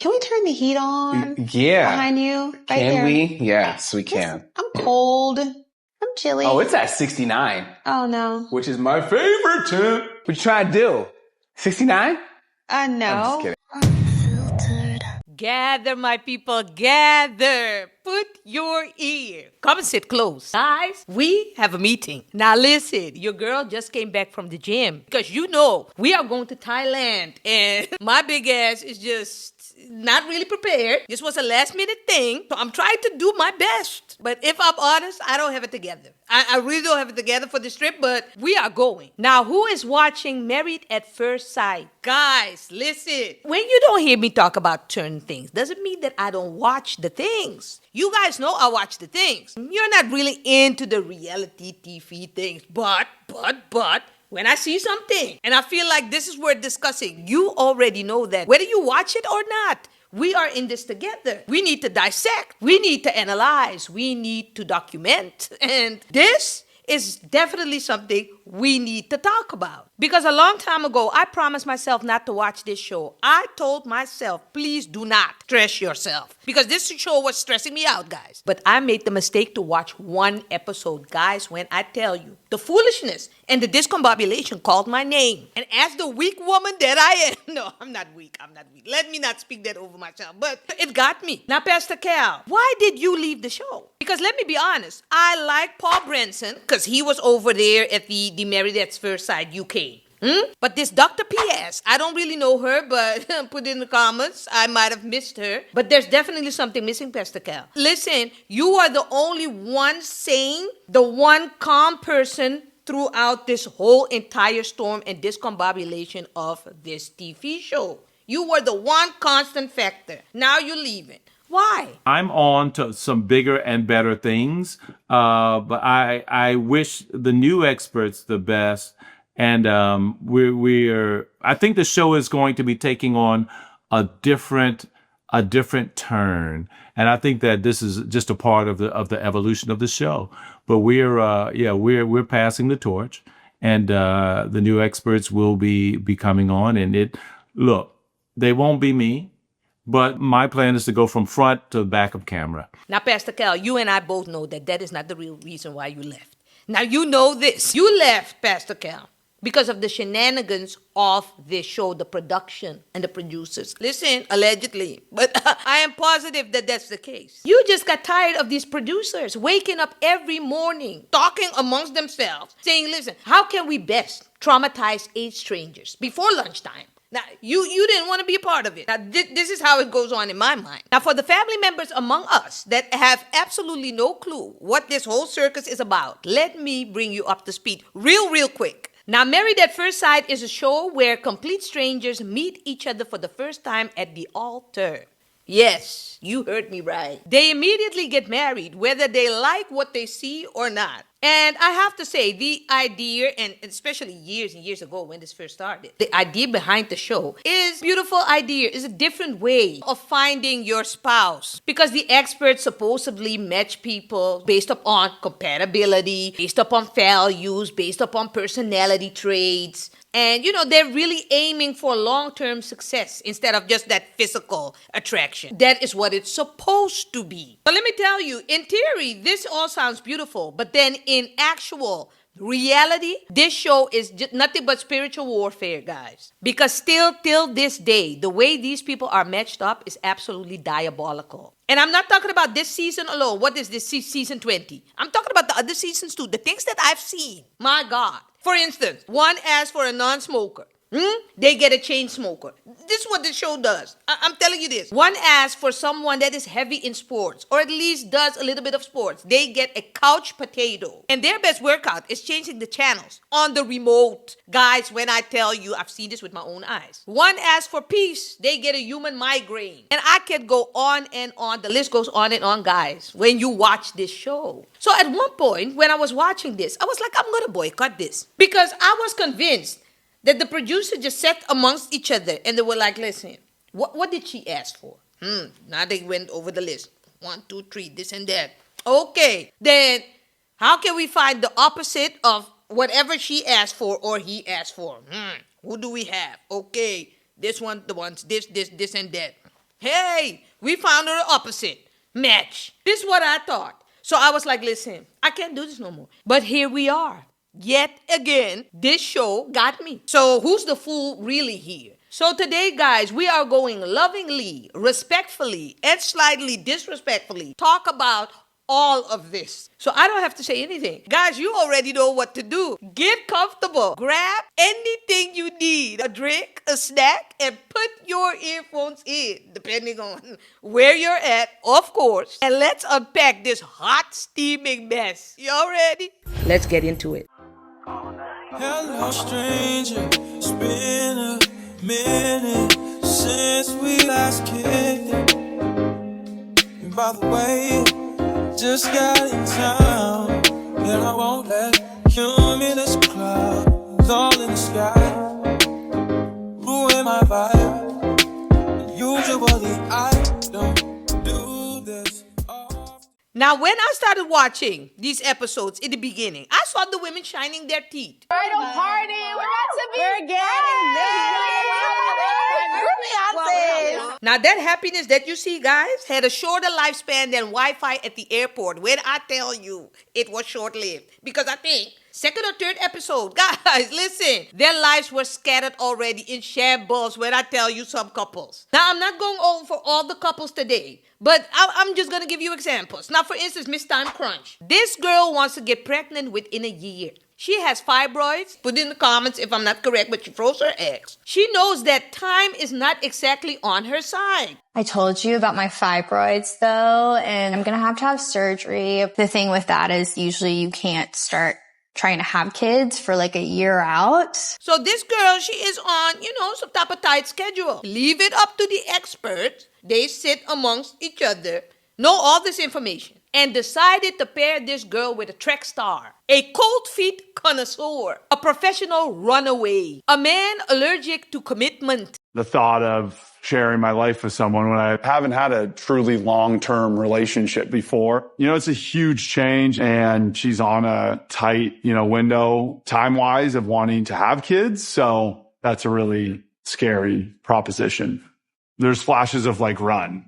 Can we turn the heat on? Yeah. Behind you? Right Can there. we? Yes, we can. I'm cold. I'm chilly. Oh, it's at 69. Oh, no. Which is my favorite temp. What you trying to do? 69? No. I'm just kidding. Unfiltered. Gather, my people, gather. Put your ear. Come and sit close. Guys, we have a meeting. Now listen, your girl just came back from the gym because you know we are going to Thailand and my big ass is just not really prepared. This was a last minute thing. So I'm trying to do my best. But if I'm honest, I don't have it together. I really don't have it together for this trip, but we are going. Now, who is watching Married at First Sight? Guys, listen. When you don't hear me talk about certain things, doesn't mean that I don't watch the things. You guys know I watch the things. You're not really into the reality TV things, but, when I see something and I feel like this is worth discussing, you already know that. Whether you watch it or not, we are in this together. We need to dissect. We need to analyze. We need to document. And this is definitely something we need to talk about. Because a long time ago, I promised myself not to watch this show. I told myself, please do not stress yourself. Because this show was stressing me out, guys. But I made the mistake to watch one episode. Guys, when I tell you, the foolishness and the discombobulation called my name. And as the weak woman that I am, no, I'm not weak. Let me not speak that over myself. But it got me. Now, Pastor Cal, why did you leave the show? Because let me be honest, I like Paul Branson because he was over there at the Married at First Sight UK. But this Dr. P.S., I don't really know her, but put it in the comments. I might have missed her. But there's definitely something missing, Pastor Cal. Listen, you are the only one sane, the one calm person throughout this whole entire storm and discombobulation of this TV show. You were the one constant factor. Now you're leaving. Why? I'm on to some bigger and better things, but I wish the new experts the best. And I think the show is going to be taking on a different turn, and I think that this is just a part of the evolution of the show. But we're passing the torch, and the new experts will be coming on. And they won't be me, but my plan is to go from front to back of camera. Now, Pastor Cal, you and I both know that is not the real reason why you left. Now, you know this. You left, Pastor Cal, because of the shenanigans of this show, the production and the producers. Listen, allegedly, but I am positive that that's the case. You just got tired of these producers waking up every morning, talking amongst themselves, saying, listen, how can we best traumatize 8 strangers before lunchtime? Now, you didn't want to be a part of it. Now, this is how it goes on in my mind. Now, for the family members among us that have absolutely no clue what this whole circus is about, let me bring you up to speed real quick. Now, Married at First Sight is a show where complete strangers meet each other for the first time at the altar. Yes, you heard me right. They immediately get married, whether they like what they see or not. And I have to say, the idea, and especially years and years ago when this first started, the idea behind the show is a beautiful idea. It's a different way of finding your spouse. Because the experts supposedly match people based upon compatibility, based upon values, based upon personality traits. And, they're really aiming for long-term success instead of just that physical attraction. That is what it's supposed to be. But let me tell you, in theory, this all sounds beautiful. But then in actual reality, this show is just nothing but spiritual warfare, guys. Because still, till this day, the way these people are matched up is absolutely diabolical. And I'm not talking about this season alone. What is this, season 20? I'm talking about the other seasons too. The things that I've seen. My God. For instance, one asks for a non-smoker. They get a chain smoker. This is what the show does. I'm telling you this. One asks for someone that is heavy in sports, or at least does a little bit of sports. They get a couch potato. And their best workout is changing the channels on the remote. Guys, when I tell you, I've seen this with my own eyes. One asks for peace. They get a human migraine. And I could go on and on. The list goes on and on, guys, when you watch this show. So at one point, when I was watching this, I was like, I'm going to boycott this. Because I was convinced that the producer just sat amongst each other and they were like, listen, what did she ask for? Now they went over the list. 1, 2, 3, this and that. Okay, then how can we find the opposite of whatever she asked for or he asked for? Who do we have? Okay, this one, the ones, this and that. Hey, we found her opposite match. This is what I thought. So I was like, listen, I can't do this no more. But here we are. Yet again, this show got me. So who's the fool really here? So today, guys, we are going lovingly, respectfully, and slightly disrespectfully talk about all of this. So I don't have to say anything. Guys, you already know what to do. Get comfortable. Grab anything you need. A drink, a snack, and put your earphones in, depending on where you're at, of course. And let's unpack this hot, steaming mess. Y'all ready? Let's get into it. Hello, stranger. It's been a minute since we last kicked it. And by the way, just got in town, and I won't let cumulus clouds all in the sky ruin my vibe. And usually I don't do this often. Now, when I started watching these episodes in the beginning, I saw the women shining their teeth. Bridal party. We're about to be. We're getting married. Now, that happiness that you see, guys, had a shorter lifespan than Wi-Fi at the airport. When I tell you it was short-lived. Because I think second or third episode, guys, listen, their lives were scattered already in shambles when I tell you some couples. Now, I'm not going over all the couples today, but I'm just going to give you examples. Now, for instance, Miss Time Crunch. This girl wants to get pregnant within a year. She has fibroids. Put in the comments if I'm not correct, but she froze her eggs. She knows that time is not exactly on her side. I told you about my fibroids though, and I'm going to have surgery. The thing with that is usually you can't start trying to have kids for like a year out. So this girl, she is on, some type of tight schedule. Leave it up to the experts. They sit amongst each other, know all this information, and decided to pair this girl with a track star, a cold feet connoisseur, a professional runaway, a man allergic to commitment. The thought of sharing my life with someone when I haven't had a truly long-term relationship before, it's a huge change, and she's on a tight, window time-wise of wanting to have kids. So that's a really scary proposition. There's flashes of like run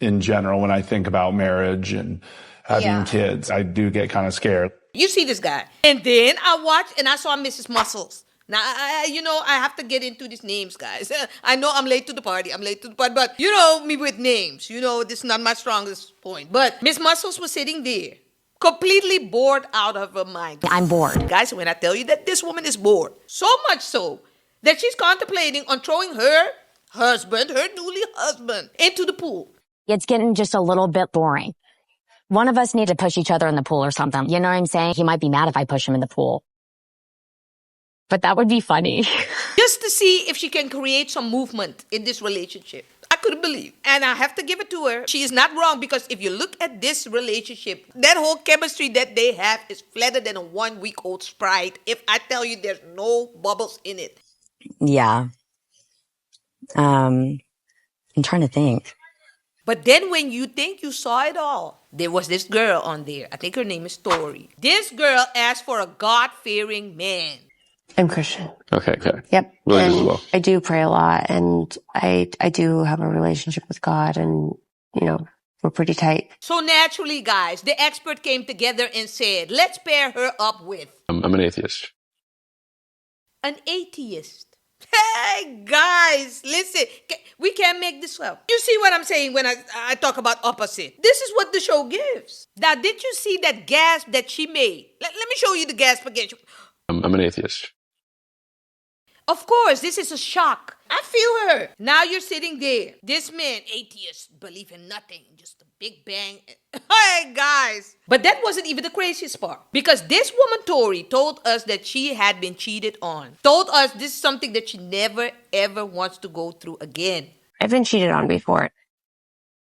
in general when I think about marriage and having kids. I do get kind of scared. You see this guy. And then I watched and I saw Mrs. Muscles. Now, I have to get into these names, guys. I know I'm late to the party. But you know me with names. This is not my strongest point. But Miss Muscles was sitting there, completely bored out of her mind. I'm bored. Guys, when I tell you that this woman is bored, so much so that she's contemplating on throwing her newly husband, into the pool. It's getting just a little bit boring. One of us need to push each other in the pool or something. You know what I'm saying? He might be mad if I push him in the pool. But that would be funny. Just to see if she can create some movement in this relationship. I couldn't believe. And I have to give it to her. She is not wrong, because if you look at this relationship, that whole chemistry that they have is flatter than a 1-week-old Sprite. If I tell you there's no bubbles in it. Yeah. I'm trying to think. But then when you think you saw it all, there was this girl on there. I think her name is Tori. This girl asked for a God-fearing man. I'm Christian. Okay. Yep. Religious and as well. I do pray a lot, and I do have a relationship with God, and we're pretty tight. So naturally, guys, the expert came together and said, let's pair her up with I'm an atheist. an atheist. Hey, guys, listen, we can't make this up. You see what I'm saying when I talk about opposite? This is what the show gives. Now, did you see that gasp that she made? Let me show you the gasp again. I'm an atheist. Of course, this is a shock. I feel her. Now you're sitting there. This man, atheist, believe in nothing, just a big bang. Hey, guys. But that wasn't even the craziest part. Because this woman, Tori, told us that she had been cheated on. Told us this is something that she never, ever wants to go through again. I've been cheated on before.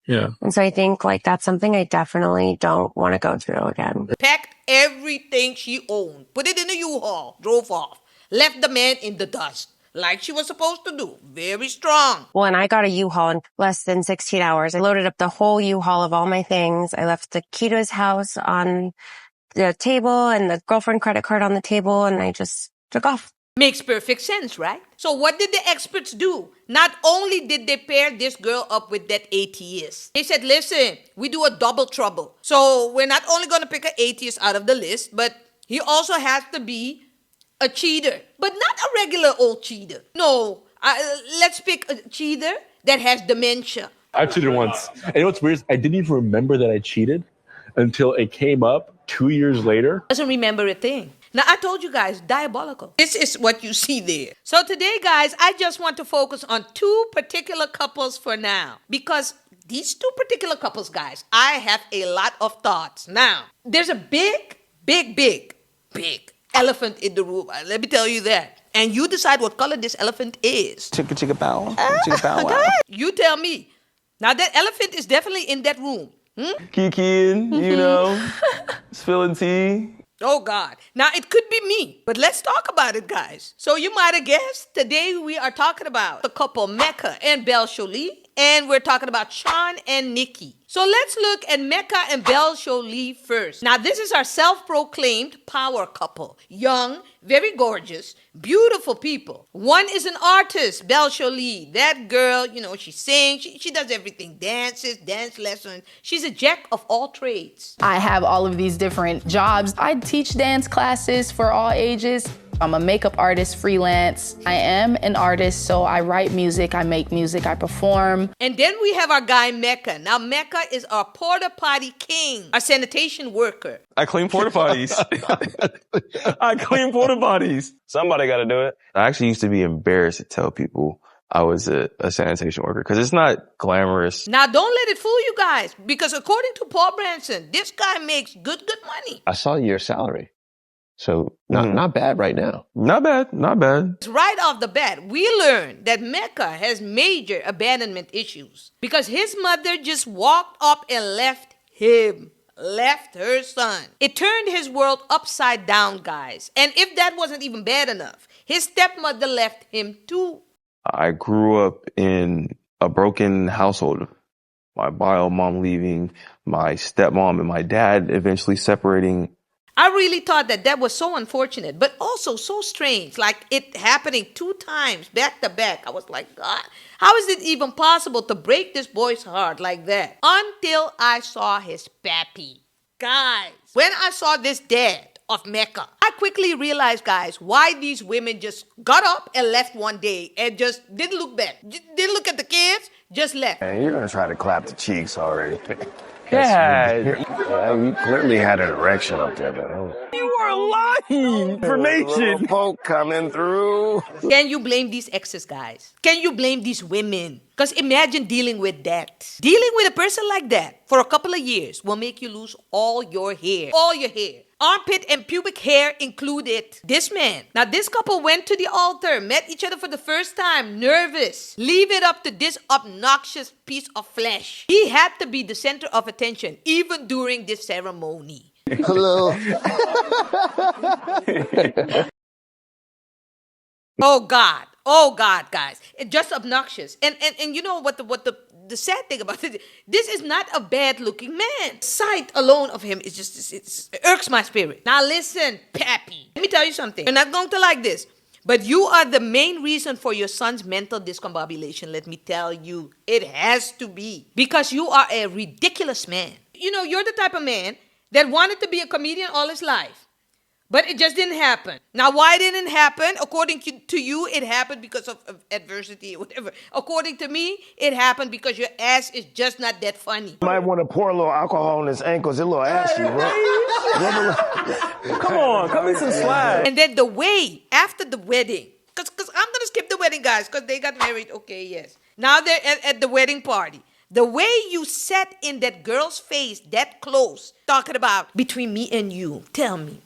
Yeah. And so I think that's something I definitely don't want to go through again. Packed everything she owned. Put it in a U-Haul. Drove off. Left the man in the dust. Like she was supposed to do. Very strong. Well, and I got a U-Haul in less than 16 hours. I loaded up the whole U-Haul of all my things. I left the key to his house on the table and the girlfriend credit card on the table, and I just took off. Makes perfect sense, right? So what did the experts do? Not only did they pair this girl up with that atheist, they said, listen, we do a double trouble. So we're not only going to pick an atheist out of the list, but he also has to be a cheater. But not a regular old cheater. No, let's pick a cheater that has dementia. I cheated once. And you know what's weird? I didn't even remember that I cheated until it came up 2 years later. Doesn't remember a thing. Now, I told you guys, diabolical. This is what you see there. So today, guys, I just want to focus on two particular couples for now. Because these two particular couples, guys, I have a lot of thoughts. Now, there's a big elephant in the room. Let me tell you that. And you decide what color this elephant is. Chicka chicka bow. Chicka bow wow. You tell me. Now, that elephant is definitely in that room. Kikiing, you know, spilling tea. Oh, God. Now, it could be me, but let's talk about it, guys. So you might have guessed, today we are talking about the couple Mecca and Belle Jolie, and we're talking about Sean and Nikki. So let's look at Mecca and Belle Jolie first. Now, this is our self-proclaimed power couple. Young, very gorgeous, beautiful people. One is an artist, Belle Jolie. That girl, you know, she sings, she does everything. Dances, dance lessons. She's a jack of all trades. I have all of these different jobs. I teach dance classes for all ages. I'm a makeup artist, freelance. I am an artist, so I write music, I make music, I perform. And then we have our guy Mecca. Now Mecca is our porta potty king, a sanitation worker. I clean porta potties. I clean porta potties. Somebody got to do it. I actually used to be embarrassed to tell people I was a sanitation worker because it's not glamorous. Now don't let it fool you guys, because according to Paul Branson, this guy makes good money. I saw your salary. So not bad right now. Not bad. Right off the bat, we learned that Mecca has major abandonment issues because his mother just walked up and left her son. It turned his world upside down, guys. And if that wasn't even bad enough, his stepmother left him too. I grew up in a broken household. My bio mom leaving, my stepmom and my dad eventually separating. I really thought that was so unfortunate, but also so strange. Like it happening 2 times back to back. I was like, God, how is it even possible to break this boy's heart like that? Until I saw his pappy. Guys, when I saw this dad of Mecca, I quickly realized, guys, why these women just got up and left one day and just didn't look back. Didn't look at the kids, just left. Man, you're going to try to clap the cheeks already. Yeah. You clearly had an erection up there, man. You are lying. Information. Poke coming through. Can you blame these exes, guys? Can you blame these women? Because imagine dealing with that. Dealing with a person like that for a couple of years will make you lose all your hair. All your hair. Armpit and pubic hair included. This man. Now, this couple went to the altar, met each other for the first time, nervous. Leave it up to this obnoxious piece of flesh. He had to be the center of attention, even during this ceremony. Hello. Oh God, guys. It's just obnoxious. And you know what the sad thing about it, this is not a bad looking man. Sight alone of him is just, it irks my spirit. Now listen, Pappy. Let me tell you something. You're not going to like this, but you are the main reason for your son's mental discombobulation. Let me tell you, it has to be. Because you are a ridiculous man. You know, you're the type of man that wanted to be a comedian all his life. But it just didn't happen. Now, why didn't it happen? According to you, it happened because of adversity or whatever. According to me, it happened because your ass is just not that funny. You might want to pour a little alcohol on his ankles. It's a little ashy, bro. Come in some slack. And then the way after the wedding, because I'm going to skip the wedding, guys, because they got married. Okay, yes. Now they're at the wedding party. The way you sat in that girl's face that close, talking about between me and you, tell me.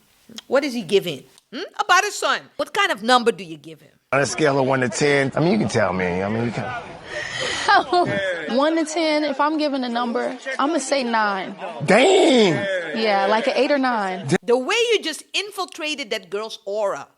What is he giving? About his son. What kind of number do you give him? On a scale of 1 to 10, I mean, you can tell me. I mean, you can. 1 to 10, if I'm giving a number, I'm going to say 9. Dang! Yeah, like an 8 or 9. The way you just infiltrated that girl's aura.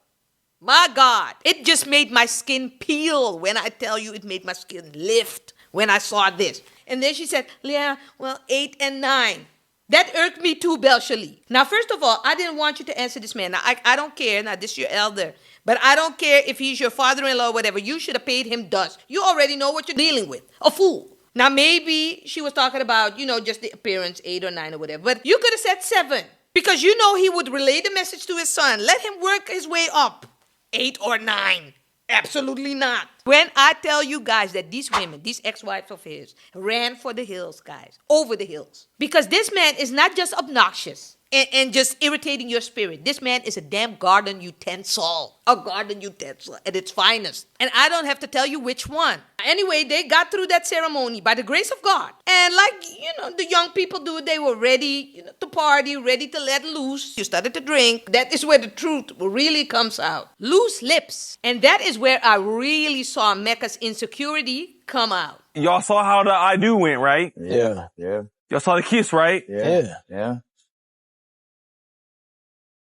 My God. It just made my skin peel. When I tell you, it made my skin lift when I saw this. And then she said, yeah, well, 8 and 9. That irked me too, Belle Jolie. Now, first of all, I didn't want you to answer this man. Now, I don't care. Now, this is your elder. But I don't care if he's your father-in-law or whatever. You should have paid him dust. You already know what you're dealing with. A fool. Now, maybe she was talking about, just the appearance, 8 or 9 or whatever. But you could have said 7. Because you know he would relay the message to his son. Let him work his way up. 8 or 9. Absolutely not. When I tell you guys that these women, these ex-wives of his, ran for the hills, guys. Over the hills. Because this man is not just obnoxious and just irritating your spirit. This man is a damn garden utensil. A garden utensil at its finest. And I don't have to tell you which one. Anyway, they got through that ceremony by the grace of God. And like, the young people do, they were ready to party, ready to let loose. You started to drink. That is where the truth really comes out. Loose lips. And that is where I really saw Mecca's insecurity come out. Y'all saw how the I do went, right? Yeah. Y'all saw the kiss, right? Yeah.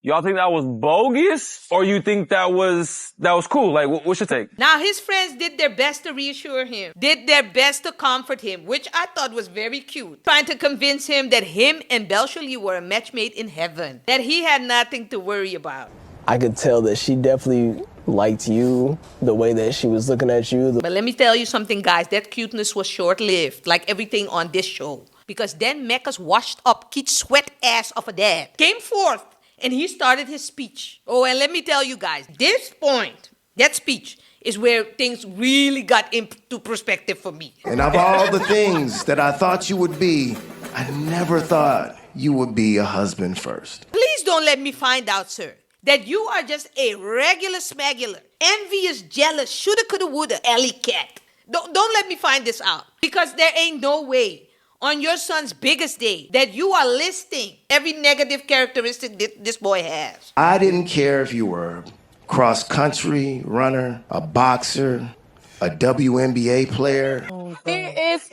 Y'all think that was bogus, or you think that was cool? Like, what's your take? Now, his friends did their best to reassure him, did their best to comfort him, which I thought was very cute. Trying to convince him that him and Belshali were a match made in heaven, that he had nothing to worry about. I could tell that she definitely liked you, the way that she was looking at you. But let me tell you something, guys. That cuteness was short-lived, like everything on this show. Because then Mecca's washed up, kid sweat ass of a dad came forth. And he started his speech. Oh, and let me tell you guys, this point, that speech, is where things really got into perspective for me. And of all the things that I thought you would be, I never thought you would be a husband first. Please don't let me find out, sir, that you are just a regular smagular, envious, jealous, shoulda, coulda, woulda, alley cat. Don't let me find this out. Because there ain't no way on your son's biggest day that you are listing every negative characteristic this boy has. I didn't care if you were a cross-country runner, a boxer, a WNBA player. He is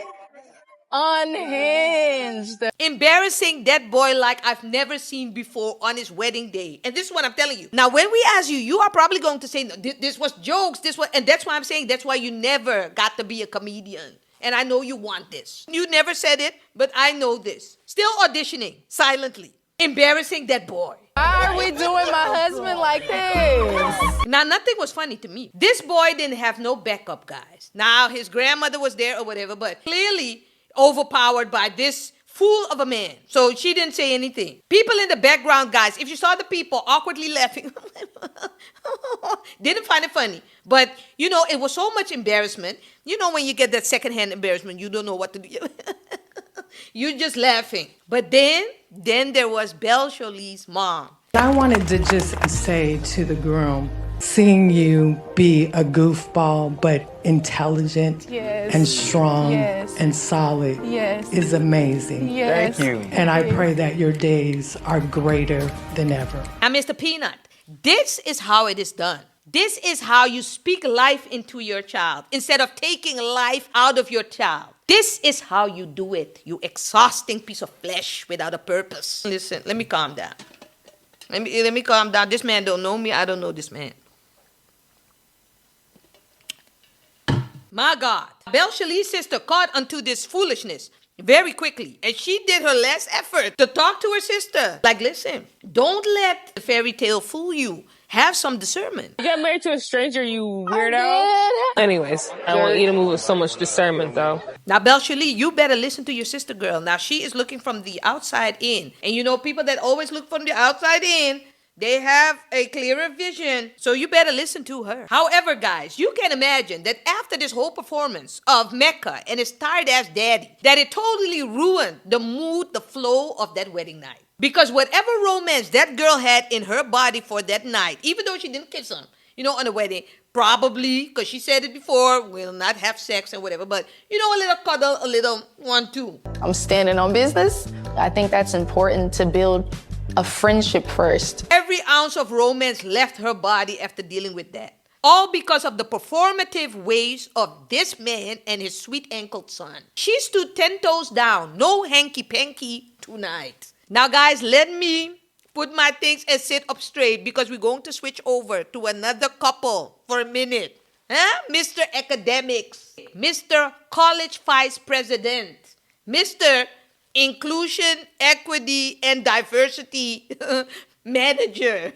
unhinged. Embarrassing that boy like I've never seen before on his wedding day. And this is what I'm telling you. Now, when we ask you, you are probably going to say, no, this was jokes, and that's why I'm saying that's why you never got to be a comedian. And I know you want this. You never said it, but I know this. Still auditioning, silently. Embarrassing that boy. Why are we doing my husband like this? Now, nothing was funny to me. This boy didn't have no backup, guys. Now, his grandmother was there or whatever, but clearly overpowered by this fool of a man. So she didn't say anything. People in the background, guys, if you saw the people awkwardly laughing, didn't find it funny. But, it was so much embarrassment. When you get that secondhand embarrassment, you don't know what to do. You're just laughing. But then there was Belshali's mom. I wanted to just say to the groom, seeing you be a goofball but intelligent and strong and solid is amazing. Yes. Thank you. And I pray that your days are greater than ever. And Mr. Peanut, this is how it is done. This is how you speak life into your child instead of taking life out of your child. This is how you do it, you exhausting piece of flesh without a purpose. Listen, let me calm down. Let me calm down. This man don't know me. I don't know this man. My God. Belshali's sister caught onto this foolishness very quickly. And she did her last effort to talk to her sister. Like, listen, don't let the fairy tale fool you. Have some discernment. You got married to a stranger, you weirdo. Anyways, I want you to move with so much discernment, though. Now, Belshali, you better listen to your sister, girl. Now, she is looking from the outside in. And people that always look from the outside in, they have a clearer vision. So you better listen to her. However, guys, you can imagine that after this whole performance of Mecca and his tired-ass daddy, that it totally ruined the mood, the flow of that wedding night. Because whatever romance that girl had in her body for that night, even though she didn't kiss him, on the wedding, probably, because she said it before, will not have sex and whatever, but, a little cuddle, a little 1-2. I'm standing on business. I think that's important to build a friendship first. Every ounce of romance left her body after dealing with that. All because of the performative ways of this man and his sweet-ankled son. She stood 10 toes down, no hanky-panky tonight. Now, guys, let me put my things and sit up straight because we're going to switch over to another couple for a minute. Mr. Academics, Mr. College Vice President, Mr. Inclusion, Equity, and Diversity Manager,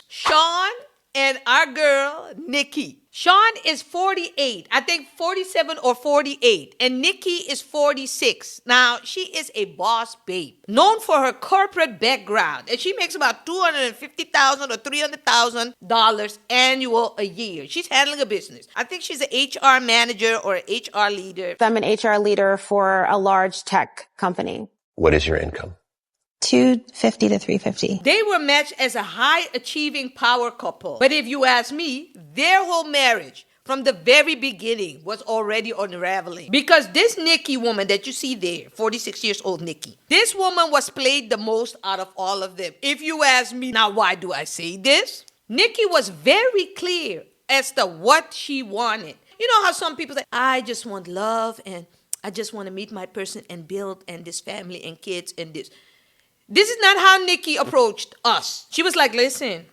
Sean and our girl, Nikki. Sean is 48, I think 47 or 48, and Nikki is 46. Now, she is a boss babe, known for her corporate background, and she makes about $250,000 or $300,000 annual a year. She's handling a business. I think she's an HR manager or an HR leader. I'm an HR leader for a large tech company. What is your income? 250 to 350. They were matched as a high-achieving power couple. But if you ask me, their whole marriage from the very beginning was already unraveling. Because this Nikki woman that you see there, 46 years old Nikki, this woman was played the most out of all of them. If you ask me, now why do I say this? Nikki was very clear as to what she wanted. You know how some people say, I just want love and I just want to meet my person and build and this family and kids and this. This is not how Nikki approached us. She was like, listen,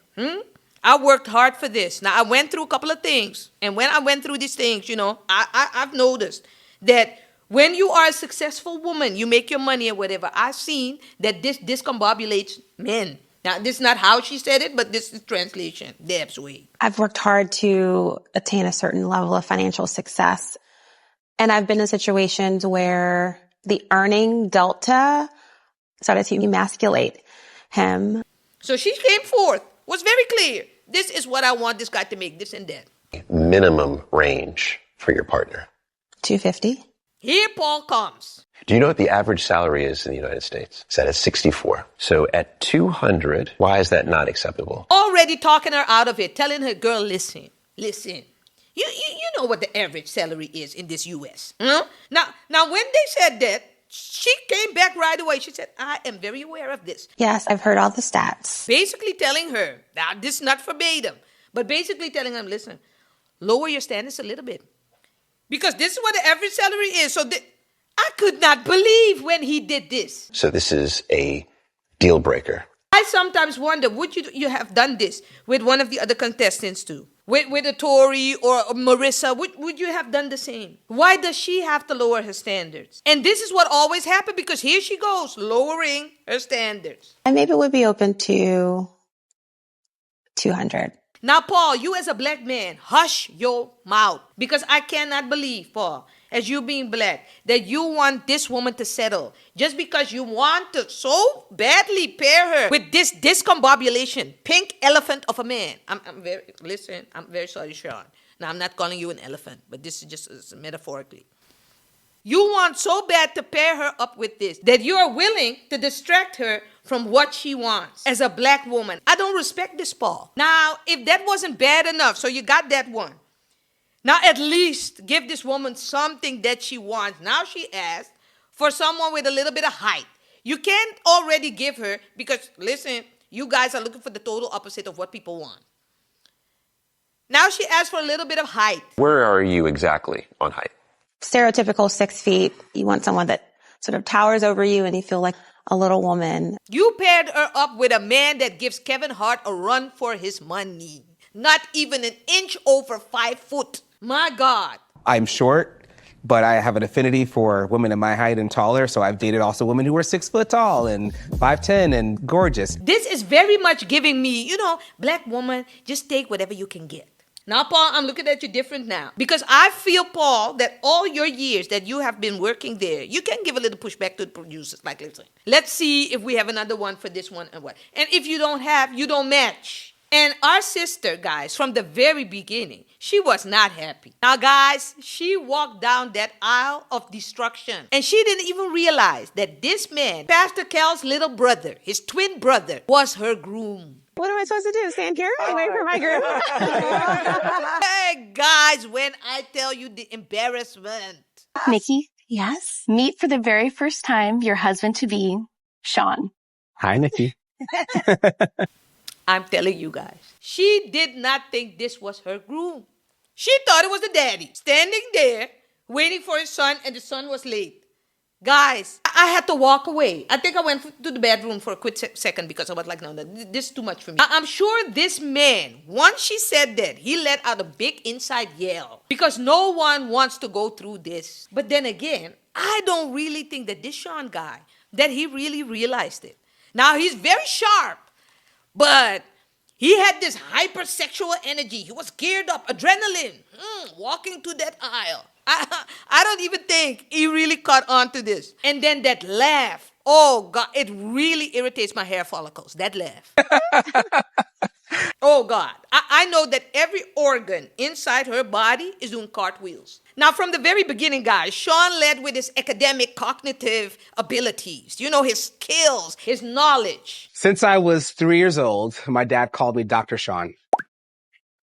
I worked hard for this. Now, I went through a couple of things. And when I went through these things, you know, I've noticed that when you are a successful woman, you make your money or whatever. I've seen that this discombobulates men. Now, this is not how she said it, but this is translation, Deb's way. I've worked hard to attain a certain level of financial success. And I've been in situations where the earning delta started to emasculate him. So she came forth, was very clear. This is what I want this guy to make, this and that. Minimum range for your partner. 250. Here Paul comes. Do you know what the average salary is in the United States? It's at 64. So at 200, why is that not acceptable? Already talking her out of it, telling her, girl, listen. You know what the average salary is in this U.S. Now, when they said that, she came back right away. She said, I am very aware of this. Yes, I've heard all the stats. Basically telling her, now this is not verbatim, but basically telling them, listen, lower your standards a little bit. Because this is what the average salary is. So I could not believe when he did this. So this is a deal breaker. I sometimes wonder, would you have done this with one of the other contestants too? With a Tori or a Marissa, would you have done the same? Why does she have to lower her standards? And this is what always happens because here she goes, lowering her standards. I maybe would be open to 200. Now, Paul, you as a black man, hush your mouth. Because I cannot believe, Paul, as you being black, that you want this woman to settle. Just because you want to so badly pair her with this discombobulation, pink elephant of a man. I'm very sorry, Sean. Now, I'm not calling you an elephant, but this is just metaphorically. You want so bad to pair her up with this that you are willing to distract her from what she wants as a black woman. I don't respect this, Paul. Now, if that wasn't bad enough, so you got that one. Now, at least give this woman something that she wants. Now she asked for someone with a little bit of height. You can't already give her because, listen, you guys are looking for the total opposite of what people want. Now she asked for a little bit of height. Where are you exactly on height? Stereotypical 6 feet. You want someone that sort of towers over you and you feel like a little woman. You paired her up with a man that gives Kevin Hart a run for his money. Not even an inch over 5 foot. My God. I'm short, but I have an affinity for women in my height and taller. So I've dated also women who are 6 foot tall and 5'10" and gorgeous. This is very much giving me, black woman, just take whatever you can get. Now, Paul, I'm looking at you different now. Because I feel, Paul, that all your years that you have been working there, you can give a little pushback to the producers. Like, listen, let's see if we have another one for this one and what. And if you don't have, you don't match. And our sister, guys, from the very beginning, she was not happy. Now, guys, she walked down that aisle of destruction. And she didn't even realize that this man, Pastor Cal's little brother, his twin brother, was her groom. What am I supposed to do? Stand here and wait for my groom? Hey, guys, when I tell you the embarrassment. Nikki, yes? Meet for the very first time your husband-to-be, Sean. Hi, Nikki. I'm telling you guys, she did not think this was her groom. She thought it was the daddy standing there waiting for his son, and the son was late. Guys, I had to walk away. I think I went to the bedroom for a quick second because I was like, no, this is too much for me. I'm sure this man, once she said that, he let out a big inside yell because no one wants to go through this. But then again, I don't really think that this Sean guy, that he really realized it. Now, he's very sharp, but He had this hypersexual energy. He was geared up, adrenaline, walking to that aisle. I don't even think he really caught on to this. And then that laugh. Oh, God, it really irritates my hair follicles, that laugh. Oh, God. I know that every organ inside her body is doing cartwheels. Now, from the very beginning, guys, Sean led with his academic cognitive abilities, his skills, his knowledge. Since I was 3 years old, my dad called me Dr. Sean.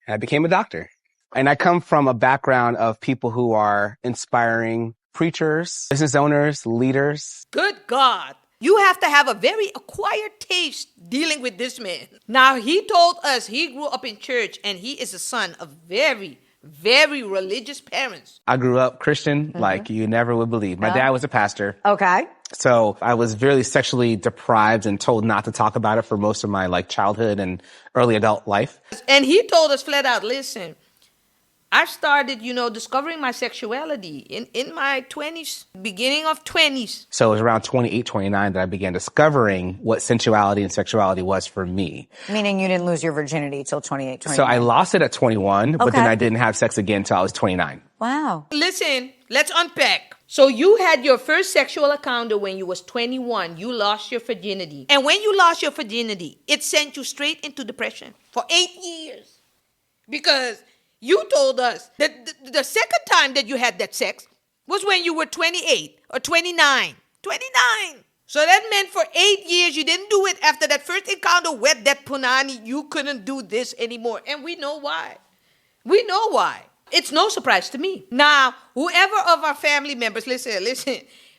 And I became a doctor. And I come from a background of people who are inspiring preachers, business owners, leaders. Good God. You have to have a very acquired taste dealing with this man. Now, he told us he grew up in church and he is the son of very, very religious parents. I grew up Christian like you never would believe. My dad was a pastor. Okay. So I was very sexually deprived and told not to talk about it for most of my childhood and early adult life. And he told us flat out, listen, I started, discovering my sexuality in my 20s, beginning of 20s. So it was around 28, 29 that I began discovering what sensuality and sexuality was for me. Meaning you didn't lose your virginity till 28, 29. So I lost it at 21, but then I didn't have sex again until I was 29. Wow. Listen, let's unpack. So you had your first sexual encounter when you was 21. You lost your virginity. And when you lost your virginity, it sent you straight into depression for 8 years. Because you told us that the second time that you had that sex was when you were 28 or 29. 29. So that meant for 8 years you didn't do it. After that first encounter with that punani, you couldn't do this anymore. And we know why. We know why. It's no surprise to me. Now, whoever of our family members, listen,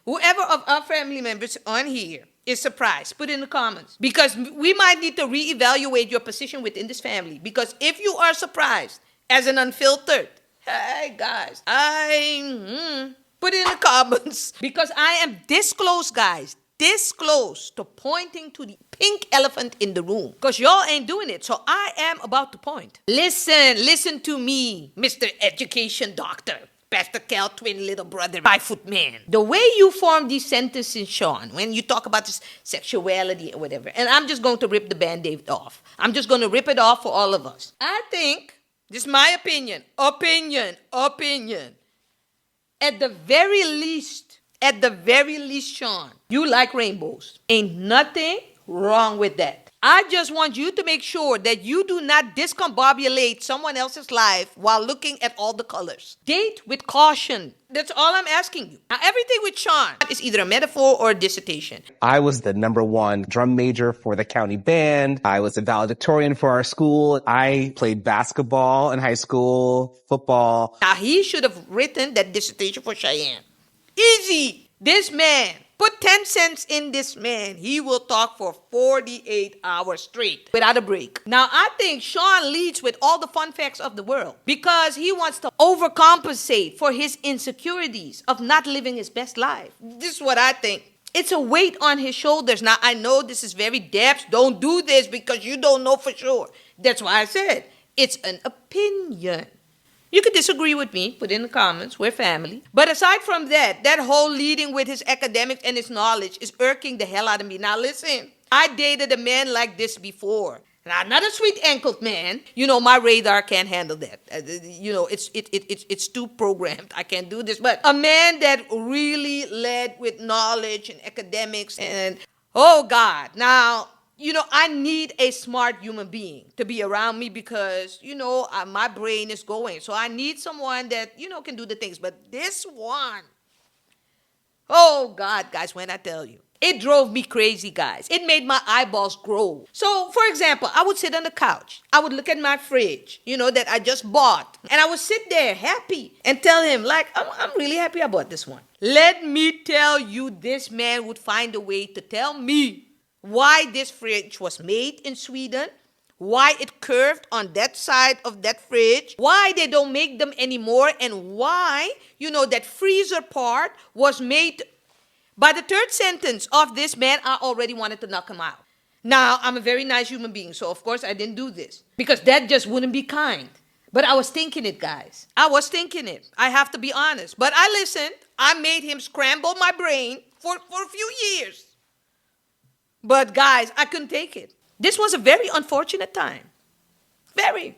whoever of our family members on here is surprised, put in the comments. Because we might need to reevaluate your position within this family. Because if you are surprised as an unfiltered, hey guys, put it in the comments. Because I am this close, guys. This close to pointing to the pink elephant in the room. Because y'all ain't doing it. So I am about to point. Listen to me, Mr. Education Doctor. Pastor Cal, twin little brother, 5-foot man. The way you form these sentences, Sean, when you talk about this sexuality or whatever, and I'm just going to rip the Band-Aid off. I'm just going to rip it off for all of us. I think, this is my opinion. At the very least, Sean, you like rainbows. Ain't nothing wrong with that. I just want you to make sure that you do not discombobulate someone else's life while looking at all the colors. Date with caution. That's all I'm asking you. Now, everything with Sean is either a metaphor or a dissertation. I was the #1 drum major for the county band. I was a valedictorian for our school. I played basketball in high school, football. Now, he should have written that dissertation for Cheyenne. Easy. This man. Put 10 cents in this man. He will talk for 48 hours straight without a break. Now, I think Sean leads with all the fun facts of the world because he wants to overcompensate for his insecurities of not living his best life. This is what I think. It's a weight on his shoulders. Now, I know this is very Debs. Don't do this because you don't know for sure. That's why I said it's an opinion. You could disagree with me, put in the comments, we're family. But aside from that, that whole leading with his academics and his knowledge is irking the hell out of me. Now listen, I dated a man like this before. Now, not a sweet ankled man. My radar can't handle that. It's too programmed. I can't do this. But a man that really led with knowledge and academics and, oh God. Now, I need a smart human being to be around me because, my brain is going. So I need someone that, can do the things. But this one, oh God, guys, when I tell you, it drove me crazy, guys. It made my eyeballs grow. So, for example, I would sit on the couch. I would look at my fridge, that I just bought. And I would sit there happy and tell him, I'm really happy I bought this one. Let me tell you, this man would find a way to tell me why this fridge was made in Sweden, why it curved on that side of that fridge, why they don't make them anymore, and why, that freezer part was made. By the third sentence of this man, I already wanted to knock him out. Now, I'm a very nice human being, so of course I didn't do this because that just wouldn't be kind. But I was thinking it, guys. I was thinking it. I have to be honest. But I listened. I made him scramble my brain for a few years. But guys, I couldn't take it. This was a very unfortunate time. Very.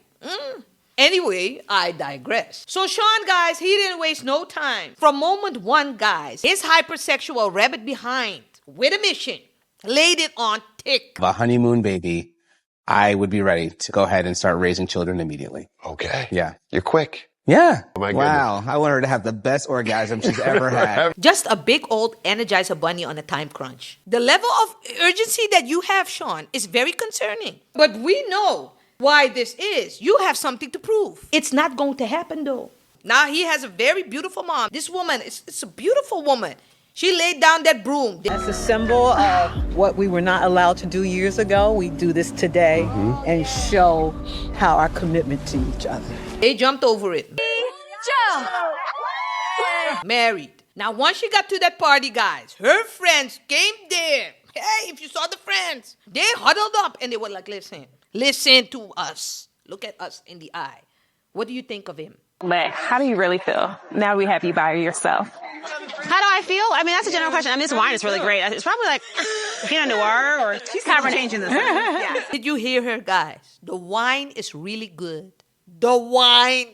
Anyway, I digress. So Sean, guys, he didn't waste no time. From moment one, guys, his hypersexual rabbit behind, with a mission, laid it on thick. A honeymoon baby, I would be ready to go ahead and start raising children immediately. Okay. Yeah. You're quick. Yeah. Oh my wow. goodness. I want her to have the best orgasm she's ever had. Just a big old Energizer bunny on a time crunch. The level of urgency that you have, Sean, is very concerning. But we know why this is. You have something to prove. It's not going to happen, though. Now, he has a very beautiful mom. This woman, it's a beautiful woman. She laid down that broom. That's a symbol of what we were not allowed to do years ago. We do this today and show how our commitment to each other. They jumped over it. Jump! Married. Now, once she got to that party, guys, her friends came there. Hey, if you saw the friends, they huddled up and they were like, listen to us. Look at us in the eye. What do you think of him? But how do you really feel now we have you by yourself? How do I feel? I mean, that's a general question. I mean, this wine is really great. It's probably like Pinot Noir or Cabernet. Changing this. Yeah. Did you hear her, guys? The wine is really good. The wine.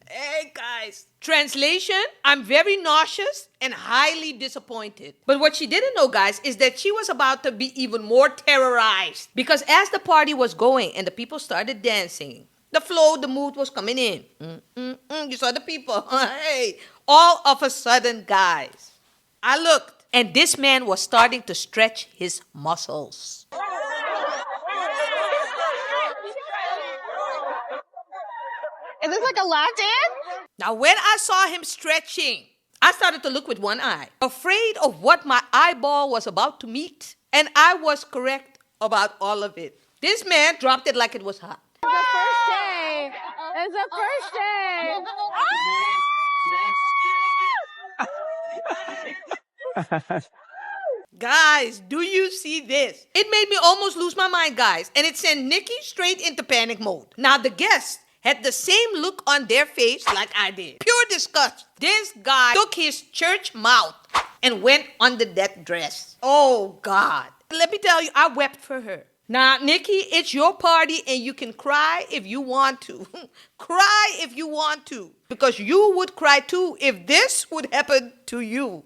Hey, guys. Translation, I'm very nauseous and highly disappointed. But what she didn't know, guys, is that she was about to be even more terrorized. Because as the party was going and the people started dancing, the flow, the mood was coming in. You saw the people. Hey, all of a sudden, guys, I looked and this man was starting to stretch his muscles. Is this like a lap dance? Now, when I saw him stretching, I started to look with one eye, afraid of what my eyeball was about to meet. And I was correct about all of it. This man dropped it like it was hot. It's the first day. It's the first day. Guys, do you see this? It made me almost lose my mind, guys. And it sent Nikki straight into panic mode. Now, the guests had the same look on their face like I did. Pure disgust. This guy took his church mouth and went under that dress. Oh, God. Let me tell you, I wept for her. Now, Nikki, it's your party and you can cry if you want to. Cry if you want to. Because you would cry too if this would happen to you.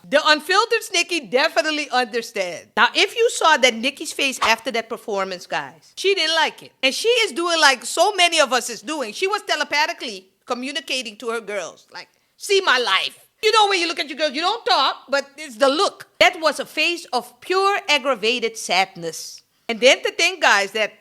The Unfiltered Nikki definitely understands. Now, if you saw that Nikki's face after that performance, guys, she didn't like it. And she is doing like so many of us is doing. She was telepathically communicating to her girls. Like, see my life. You know, when you look at your girls, you don't talk, but it's the look. That was a face of pure aggravated sadness. And then to think, guys, that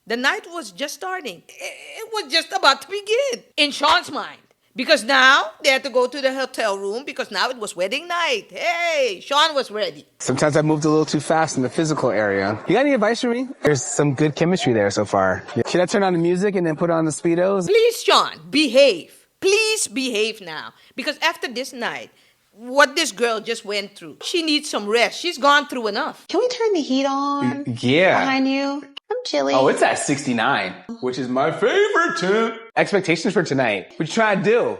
the night was just starting. It was just about to begin in Sean's mind. Because now they had to go to the hotel room because now it was wedding night. Hey, Sean was ready. Sometimes I moved a little too fast in the physical area. You got any advice for me? There's some good chemistry there so far. Should I turn on the music and then put on the Speedos? Please, Sean, behave. Please behave now. Because after this night, what this girl just went through, she needs some rest. She's gone through enough. Can we turn the heat on? Yeah. Behind you? I'm chilly. Oh, it's at 69, which is my favorite temp. Expectations for tonight. What you trying to do?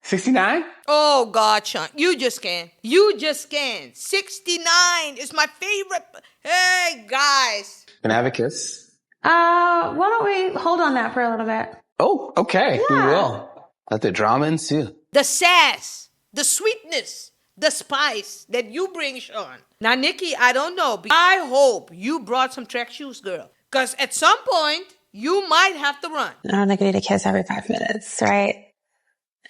69? Oh, God, Sean. You just can't. You just can't. 69 is my favorite. Hey, guys. Can I have a kiss? Why don't we hold on that for a little bit? Oh, okay. Yeah. We will. Let the drama ensue. The sass, the sweetness, the spice that you bring, Sean. Now, Nikki, I don't know. I hope you brought some track shoes, girl. Because at some point, you might have to run. I don't think I need a kiss every 5 minutes, right?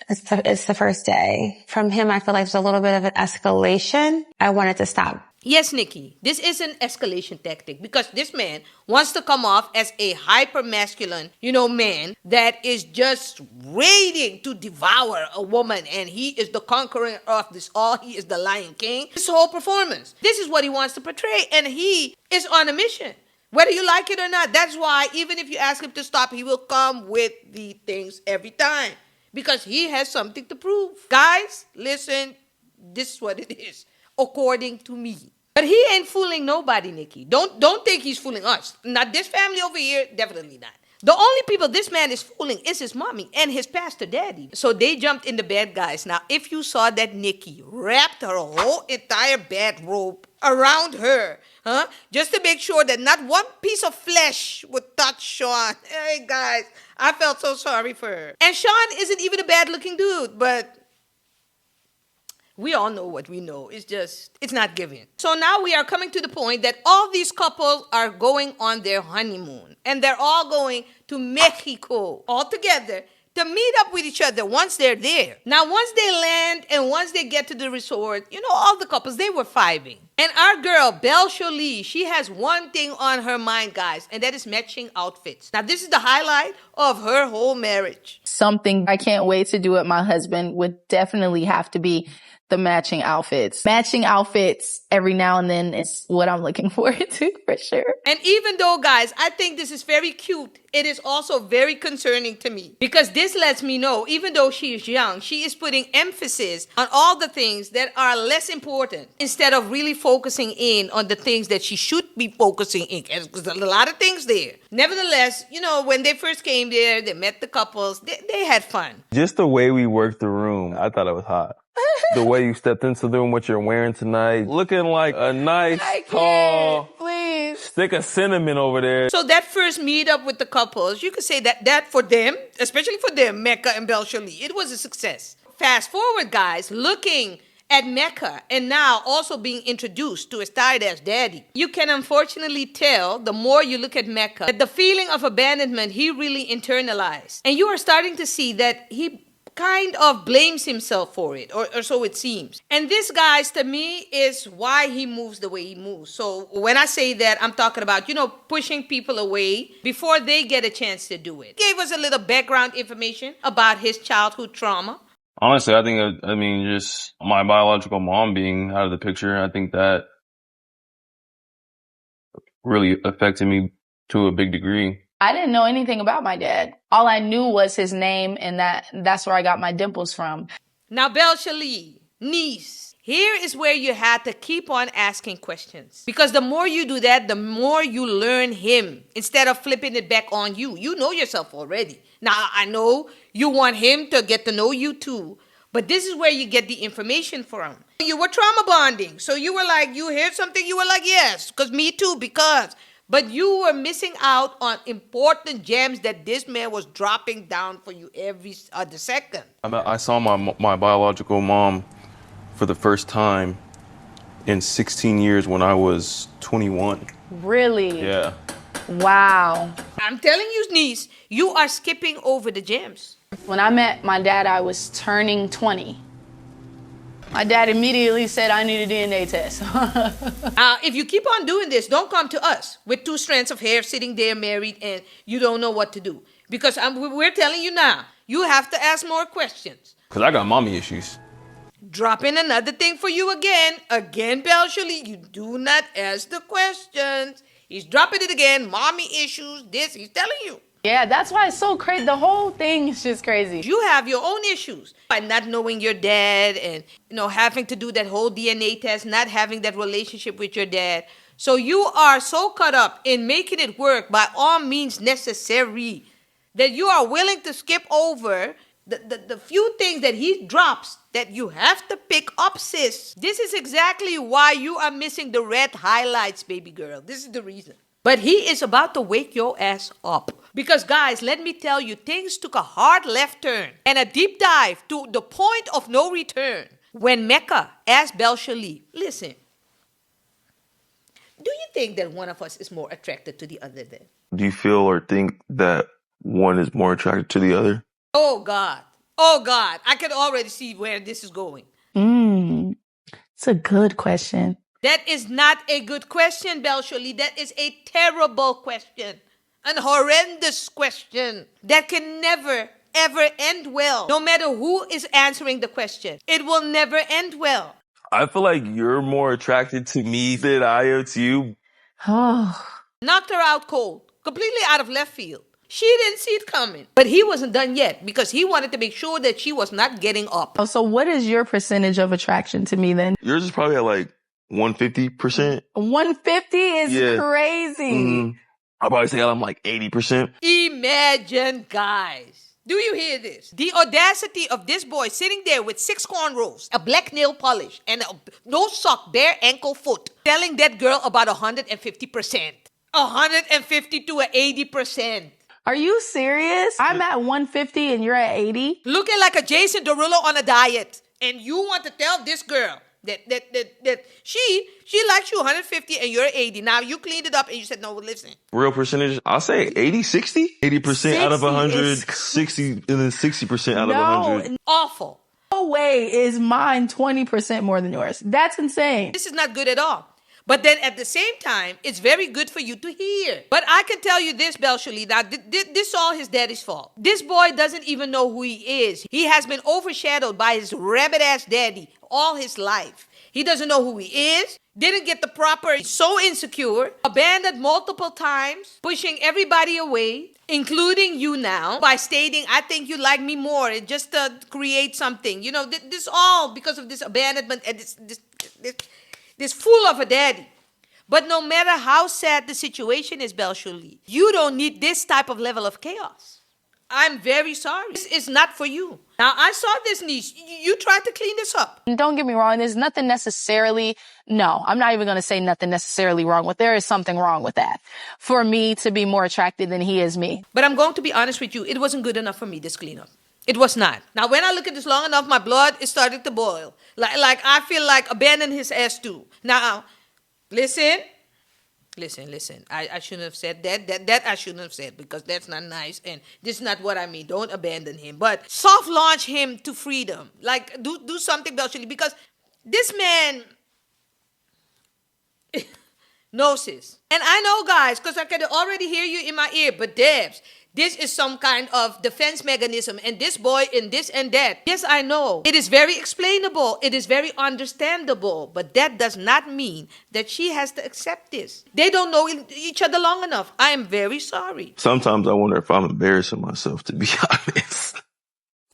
It's the first day. From him, I feel like there's a little bit of an escalation. I want it to stop. Yes, Nikki, this is an escalation tactic because this man wants to come off as a hyper-masculine, man that is just waiting to devour a woman and he is the conqueror of this all. He is the Lion King. This whole performance, this is what he wants to portray and he is on a mission. Whether you like it or not, that's why even if you ask him to stop, he will come with the things every time because he has something to prove. Guys, listen, this is what it is, according to me. But he ain't fooling nobody, Nikki. Don't think he's fooling us. Not this family over here, definitely not. The only people this man is fooling is his mommy and his pastor daddy. So they jumped in the bed, guys. Now, if you saw that Nikki wrapped her whole entire bedrobe around her, just to make sure that not one piece of flesh would touch Sean. Hey, guys, I felt so sorry for her. And Sean isn't even a bad-looking dude, but we all know what we know. It's not giving. So now we are coming to the point that all these couples are going on their honeymoon. And they're all going to Mexico all together to meet up with each other once they're there. Now, once they land and once they get to the resort, all the couples, they were fiving. And our girl, Belle Jolie, she has one thing on her mind, guys, and that is matching outfits. Now, this is the highlight of her whole marriage. Something I can't wait to do with my husband would definitely have to be the matching outfits. Matching outfits every now and then is what I'm looking forward to, for sure. And even though, guys, I think this is very cute, it is also very concerning to me. Because this lets me know, even though she is young, she is putting emphasis on all the things that are less important instead of really focusing in on the things that she should be focusing in. Because there's a lot of things there. Nevertheless, when they first came there, they met the couples, they had fun. Just the way we worked the room, I thought it was hot. The way you stepped into the room, what you're wearing tonight, looking like a nice, tall stick of cinnamon over there. So that first meetup with the couples, you could say that for them, especially for them, Mecca and Belle Jolie, it was a success. Fast forward, guys, looking at Mecca and now also being introduced to his tight-ass daddy. You can unfortunately tell, the more you look at Mecca, that the feeling of abandonment he really internalized. And you are starting to see that he kind of blames himself for it, or so it seems. And this, guys, to me, is why he moves the way he moves. So when I say that, I'm talking about, pushing people away before they get a chance to do it. Gave us a little background information about his childhood trauma. Honestly, I think, just my biological mom being out of the picture, I think that really affected me to a big degree. I didn't know anything about my dad. All I knew was his name, and that's where I got my dimples from. Now, Belle Jolie, niece, here is where you had to keep on asking questions. Because the more you do that, the more you learn him instead of flipping it back on you. You know yourself already. Now, I know you want him to get to know you too, but this is where you get the information from. You were trauma bonding. So you were like, you heard something, you were like, yes, because me too, because... But you were missing out on important gems that this man was dropping down for you every other second. I saw my biological mom for the first time in 16 years when I was 21. Really? Yeah. Wow. I'm telling you, niece, you are skipping over the gems. When I met my dad, I was turning 20. My dad immediately said I need a DNA test. If you keep on doing this, don't come to us with 2 strands of hair sitting there married and you don't know what to do. Because we're telling you now, you have to ask more questions. Because I got mommy issues. Dropping another thing for you again. Again, Belle Jolie, you do not ask the questions. He's dropping it again. Mommy issues, this, he's telling you. Yeah, that's why it's so crazy. The whole thing is just crazy. You have your own issues by not knowing your dad and, having to do that whole DNA test, not having that relationship with your dad. So you are so caught up in making it work by all means necessary that you are willing to skip over the few things that he drops that you have to pick up, sis. This is exactly why you are missing the red highlights, baby girl. This is the reason. But he is about to wake your ass up. Because, guys, let me tell you, things took a hard left turn and a deep dive to the point of no return when Mecca asked Belle Jolie, listen, do you think that one of us is more attracted to the other then? Do you feel or think that one is more attracted to the other? Oh, God. Oh, God. I can already see where this is going. It's a good question. That is not a good question, Belle Jolie. That is a terrible question. An horrendous question that can never, ever end well. No matter who is answering the question, it will never end well. I feel like you're more attracted to me than I am to you. Oh. Knocked her out cold, completely out of left field. She didn't see it coming. But he wasn't done yet because he wanted to make sure that she was not getting up. So what is your percentage of attraction to me then? Yours is probably at like 150%. 150 is crazy. Mm-hmm. I'll probably say I'm like 80%. Imagine, guys. Do you hear this? The audacity of this boy sitting there with 6 cornrows, a black nail polish, and a no sock, bare ankle foot, telling that girl about 150%. 150 to 80%. Are you serious? I'm at 150 and you're at 80? Looking like a Jason Derulo on a diet. And you want to tell this girl that she likes you 150 and you're 80. Now you cleaned it up and you said, no, listen. Real percentage, I'll say 80, 60. 80% out of 100, 60, and then 60% out of 100. Awful. No way is mine 20% more than yours. That's insane. This is not good at all. But then at the same time, it's very good for you to hear. But I can tell you this, Belshali, that this is all his daddy's fault. This boy doesn't even know who he is. He has been overshadowed by his rabbit-ass daddy all his life. He doesn't know who he is, didn't get the proper, he's so insecure, abandoned multiple times, pushing everybody away, including you now, by stating, I think you like me more, just to create something. You know, this all because of this abandonment and this fool of a daddy. But no matter how sad the situation is, Belshali, you don't need this type of level of chaos. I'm very sorry. This is not for you. Now, I saw this niece. You tried to clean this up. Don't get me wrong. There's nothing necessarily, no, I'm not even going to say nothing necessarily wrong with. There is something wrong with that. For me to be more attractive than he is me. But I'm going to be honest with you. It wasn't good enough for me, this cleanup. It was not. Now, when I look at this long enough, my blood is starting to boil. Like I feel like abandon his ass too. Now, listen. I shouldn't have said that. That I shouldn't have said because that's not nice. And this is not what I mean. Don't abandon him. But soft launch him to freedom. Like, do something, Belshali, because this man knows this. And I know, guys, because I can already hear you in my ear. But Debs, this is some kind of defense mechanism, and this boy and this and that. Yes, I know. It is very explainable. It is very understandable. But that does not mean that she has to accept this. They don't know each other long enough. I am very sorry. Sometimes I wonder if I'm embarrassing myself, to be honest.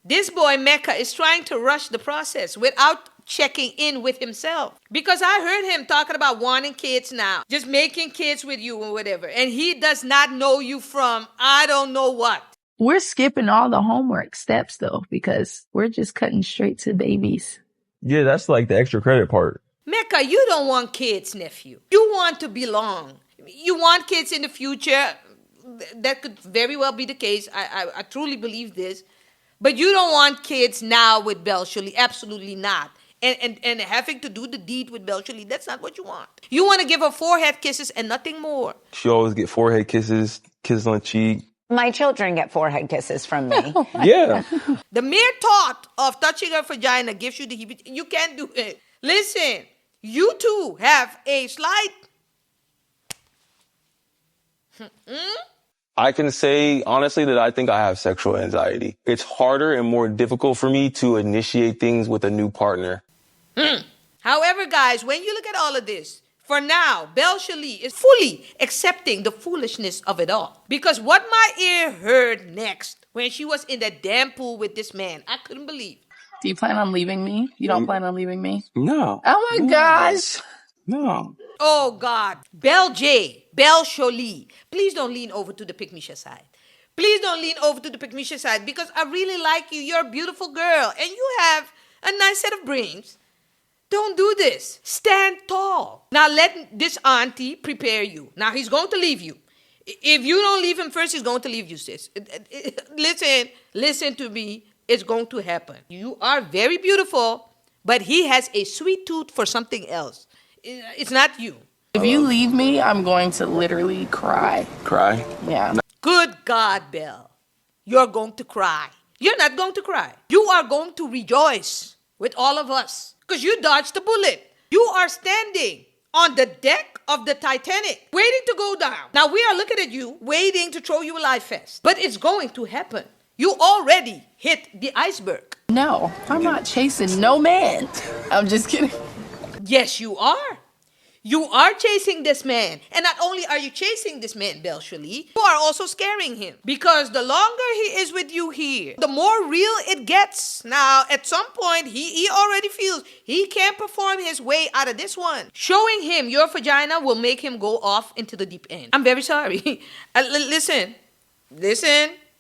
This boy, Mecca, is trying to rush the process without checking in with himself. Because I heard him talking about wanting kids now, just making kids with you or whatever. And he does not know you from I don't know what. We're skipping all the homework steps though, because we're just cutting straight to babies. Yeah, that's like the extra credit part. Mecca, you don't want kids, nephew. You want to belong. You want kids in the future. That could very well be the case. I truly believe this. But you don't want kids now with Belshali. Absolutely not. And having to do the deed with Belshali, that's not what you want. You want to give her forehead kisses and nothing more. She always get forehead kisses, kisses on the cheek. My children get forehead kisses from me. Yeah. The mere thought of touching her vagina gives you the heebie. You can't do it. Listen, you two have a slight... I can say, honestly, that I think I have sexual anxiety. It's harder and more difficult for me to initiate things with a new partner. However, guys, when you look at all of this, for now, Belshali is fully accepting the foolishness of it all. Because what my ear heard next when she was in that damn pool with this man, I couldn't believe. Do you plan on leaving me? You don't plan on leaving me? No. Oh my gosh. No. Oh God. Belshali, please don't lean over to the Pygmisha side. Please don't lean over to the Pygmisha side because I really like you. You're a beautiful girl and you have a nice set of brains. Don't do this. Stand tall. Now let this auntie prepare you. Now he's going to leave you. If you don't leave him first, he's going to leave you, sis. Listen to me. It's going to happen. You are very beautiful, but he has a sweet tooth for something else. It's not you. If you leave me, I'm going to literally cry. Cry? Yeah. Good God, Belle. You're going to cry. You're not going to cry. You are going to rejoice with all of us because you dodged the bullet. You are standing on the deck of the Titanic, waiting to go down. Now we are looking at you, waiting to throw you a life vest. But it's going to happen. You already hit the iceberg. No, I'm not chasing no man. I'm just kidding. Yes, you are. You are chasing this man. And not only are you chasing this man, Belshali, you are also scaring him. Because the longer he is with you here, the more real it gets. Now, at some point, he already feels he can't perform his way out of this one. Showing him your vagina will make him go off into the deep end. I'm very sorry. Listen.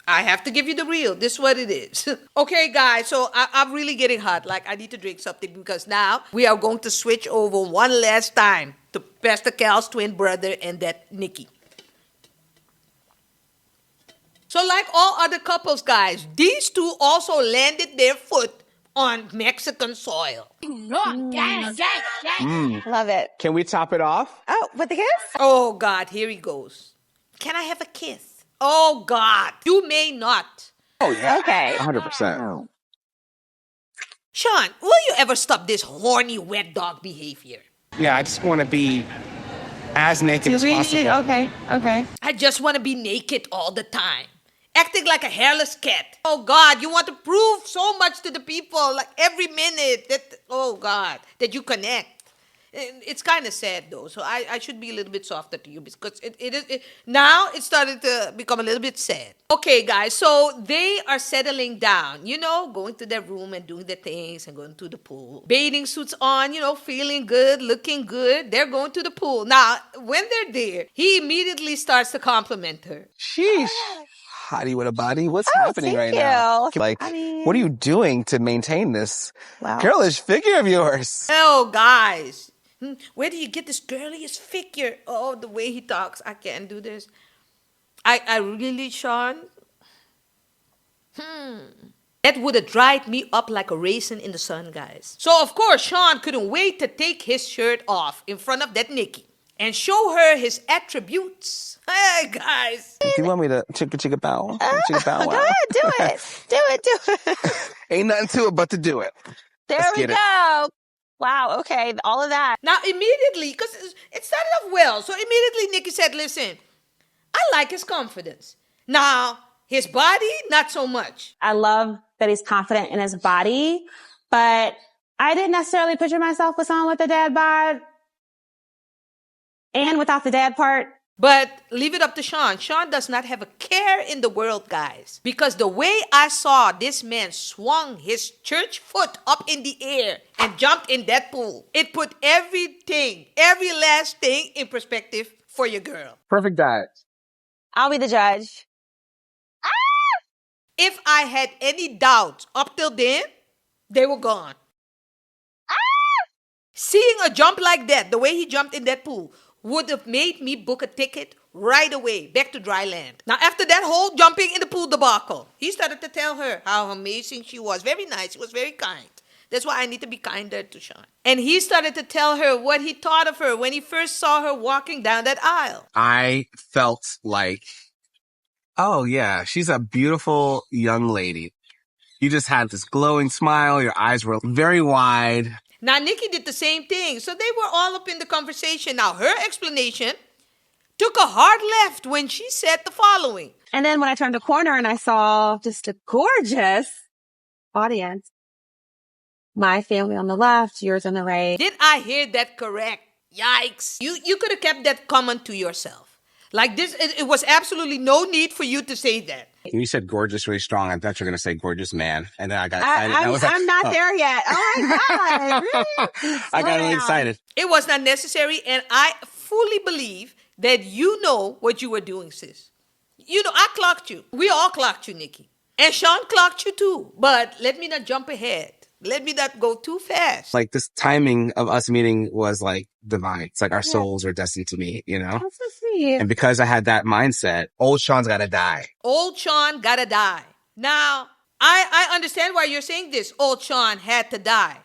I have to give you the real. This is what it is. Okay, guys, so I'm really getting hot. Like, I need to drink something because now we are going to switch over one last time to Pastor Cal's twin brother and that Nikki. So like all other couples, guys, these two also landed their foot on Mexican soil. Love it. Can we top it off? Oh, with the kiss? Oh, God, here he goes. Can I have a kiss? Oh, God, you may not. Oh, yeah. Okay. 100%. Sean, will you ever stop this horny wet dog behavior? Yeah, I just want to be as naked as possible. Okay. I just want to be naked all the time. Acting like a hairless cat. Oh, God, you want to prove so much to the people, like every minute that, oh, God, that you connect. It's kind of sad, though, so I should be a little bit softer to you because now it started to become a little bit sad. Okay, guys, so they are settling down, going to their room and doing their things and going to the pool. Bathing suits on, feeling good, looking good. They're going to the pool. Now, when they're there, he immediately starts to compliment her. Sheesh. Hottie with a body. What's happening right thank now? you. Like, what are you doing to maintain this Wow. girlish figure of yours? Oh, guys. Where do you get this girliest figure? Oh, the way he talks. I can't do this. I really, Sean. That would have dried me up like a raisin in the sun, guys. So, of course, Sean couldn't wait to take his shirt off in front of that Nikki and show her his attributes. Hey, guys. Do you want me to chicka bow? Chicka bow wow? Go ahead, do it. Ain't nothing to it but to do it. There we go. Wow, okay, all of that. Now, immediately, because it started off well, so immediately Nikki said, listen, I like his confidence. Now, his body, not so much. I love that he's confident in his body, but I didn't necessarily picture myself with someone with a dad bod and without the dad part. But leave it up to Sean. Sean does not have a care in the world, guys. Because the way I saw this man swung his church foot up in the air and jumped in that pool, it put everything, every last thing in perspective for your girl. Perfect diet. I'll be the judge. If I had any doubts up till then, they were gone. Seeing a jump like that, the way he jumped in that pool, would have made me book a ticket right away back to dry land. Now, after that whole jumping in the pool debacle, he started to tell her how amazing she was. Very nice. He was very kind. That's why I need to be kinder to Sean. And he started to tell her what he thought of her when he first saw her walking down that aisle. I felt like, oh yeah, she's a beautiful young lady. You just had this glowing smile. Your eyes were very wide. Now, Nikki did the same thing. So they were all up in the conversation. Now, her explanation took a hard left when she said the following. And then when I turned the corner and I saw just a gorgeous audience, my family on the left, yours on the right. Did I hear that correct? Yikes. You could have kept that comment to yourself. Like this, it was absolutely no need for you to say that. You said gorgeous, really strong. I thought you were going to say gorgeous man. And then I got excited. I'm not there yet. Oh my God. Really? I got really excited. It was not necessary. And I fully believe that you know what you were doing, sis. I clocked you. We all clocked you, Nikki. And Sean clocked you too. But let me not jump ahead. Let me not go too fast. Like this timing of us meeting was like divine. It's like our souls are destined to meet, That's so sweet. And because I had that mindset, old Sean's got to die. Old Sean gotta die. Now, I understand why you're saying this. Old Sean had to die.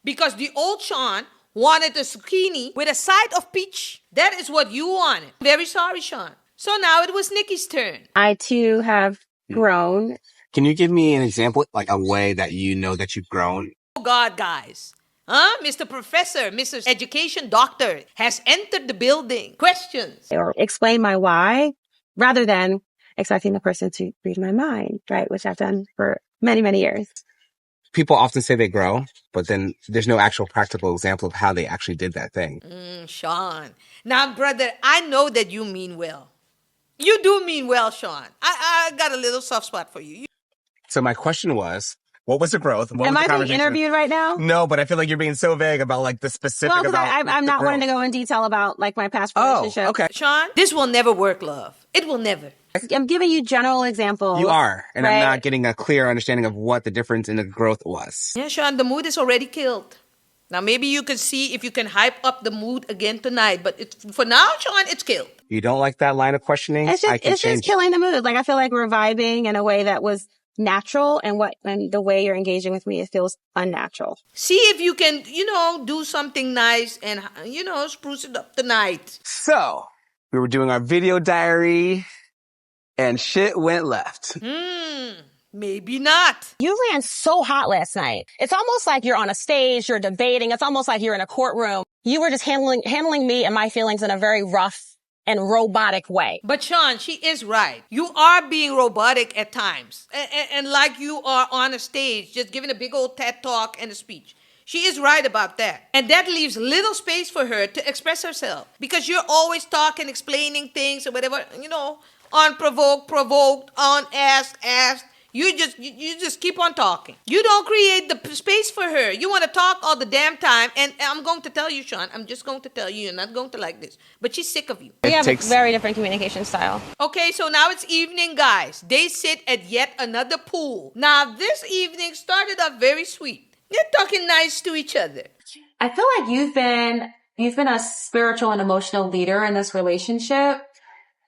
Because the old Sean wanted a zucchini with a side of peach. That is what you wanted. Very sorry, Sean. So now it was Nikki's turn. I too have grown. Can you give me an example, like a way that you know that you've grown? Oh, God, guys. Mr. Professor, Mrs. Education Doctor has entered the building. Questions? Or explain my why rather than expecting the person to read my mind, right? Which I've done for many, many years. People often say they grow, but then there's no actual practical example of how they actually did that thing. Sean. Now, brother, I know that you mean well. You do mean well, Sean. I got a little soft spot for you. So my question was, what was the growth? Am I being interviewed right now? No, but I feel like you're being so vague about like the specific about I'm not wanting to go in detail about like my past relationship. Oh, okay. Sean, this will never work, love. It will never. I'm giving you general examples. You are. And right? I'm not getting a clear understanding of what the difference in the growth was. Yeah, Sean, the mood is already killed. Now, maybe you can see if you can hype up the mood again tonight. But for now, Sean, it's killed. You don't like that line of questioning? It's just change it. killing the mood. Like, I feel like we're vibing in a way that was natural, and the way you're engaging with me, it feels unnatural. See if you can, do something nice and, spruce it up tonight. So, we were doing our video diary and shit went left. Maybe not. You ran so hot last night. It's almost like you're on a stage, you're debating. It's almost like you're in a courtroom. You were just handling me and my feelings in a very rough and robotic way. But Sean, she is right. You are being robotic at times. And like you are on a stage, just giving a big old TED talk and a speech. She is right about that. And that leaves little space for her to express herself. Because you're always talking, explaining things or whatever, unprovoked, provoked, unasked, asked. You just keep on talking. You don't create the space for her. You want to talk all the damn time. And I'm going to tell you, Sean, I'm just going to tell you, you're not going to like this. But she's sick of you. We have a very different communication style. Okay, so now it's evening, guys. They sit at yet another pool. Now, this evening started up very sweet. They're talking nice to each other. I feel like you've been a spiritual and emotional leader in this relationship.